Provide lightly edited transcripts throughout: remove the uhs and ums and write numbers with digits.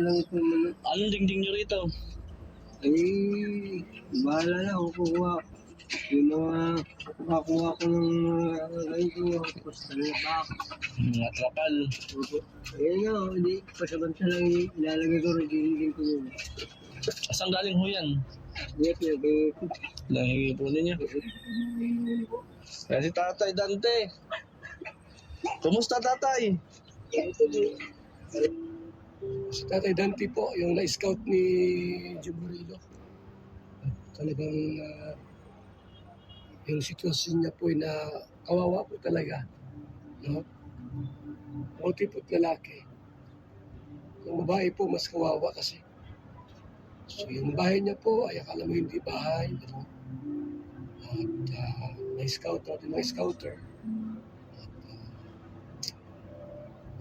Lang ito naman. Anong dingding nyo rito? Ay, bahala na ako kukuha. Yung mga kukuha ko ng ay ko, postal na back. Mga trapal. Ayun nga, hindi, pasabanta lang ilalagay ko rin, hindi ko yun. Saan galing ho yan? Yes, okay. Nahingi po ninyo. Kaya si Tatay Dante. Kumusta, Tatay? Si Tatay Dante po, yung na-scout ni Jim Murillo. Talagang yung sitwasyon niya po ay na kawawa po talaga. No? Buti po't lalaki. Yung babae po mas kawawa kasi. So yung bahay niya po ay akala mo hindi bahay. Ano? At na-scout natin mga scouter.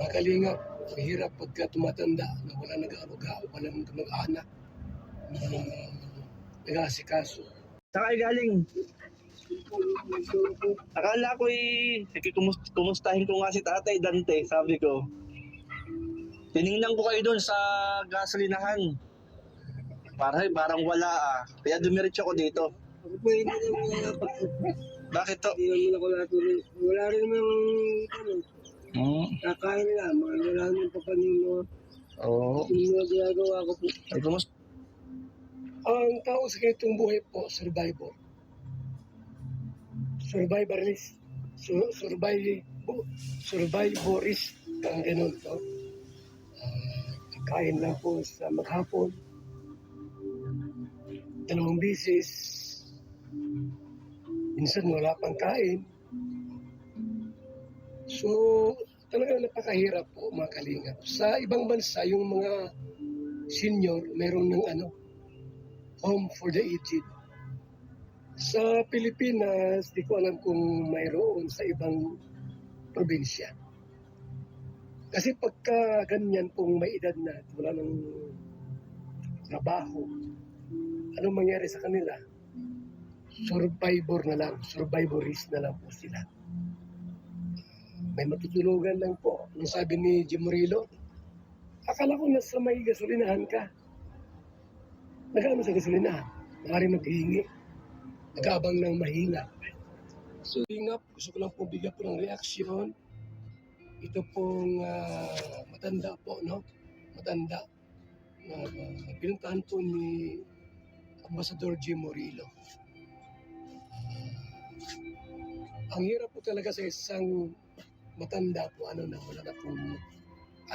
Makalinga, mahirap pagka tumatanda na wala nag-aaruga, walang mag-anak, nag-aasikaso. Saan kayo galing? Akala ko kumustahin ko nga si Tatay Dante, sabi ko. Tiningnan ko kayo doon sa gasolinahan. Parang wala ah. Kaya dumiretso ko dito. Ako po, hindi naman Bakit to? hindi naman ako natuloy. Wala rin naman ano, kakain lang, wala naman pa panino. Oo. Yung mga ginagawa ko po. Ay, kumusta? Ang tao sa ganitong buhay po, survivor. Survivorist. Survivorist. Ang ganun to. Kain lang po sa maghapon. 2 bisis. Minsan wala pang kain. So, talagang napakahirap po mga kalingap. Sa ibang bansa, yung mga senior, meron ng home for the aged. Sa Pilipinas, di ko alam kung mayroon sa ibang probinsya. Kasi pagka ganyan pong may edad na, wala ng trabaho, anong mangyari sa kanila? Survivorist na lang po sila. May matutulugan lang po. Nung sabi ni Jim Murillo, akala ko nasa may gasolinahan ka. Nagkano sa gasolinahan? Maaaring maghihingi. Nag-aabang ng mahina. So, ingap, gusto ko lang po bigyan po ng reaksyon. Ito pong matanda po, no? Matanda. Pinuntahan po ni Ambassador Jim Murillo. Ang hirap po talaga sa isang matanda po, na wala na pong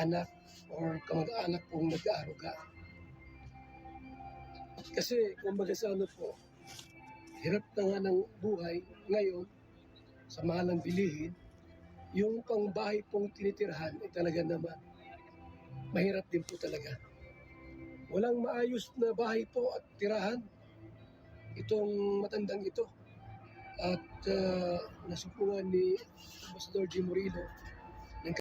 anak or kamag-anak pong nag-aaruga. Kasi, kumbaga sa po, hirap na nga ng buhay ngayon sa mahalang bilihin, yung pangbahay pong tinitirhan ay talaga naman mahirap din po talaga. Walang maayos na bahay po at tirahan itong matandang ito. At nasupungan ni Ambassador Jim Murillo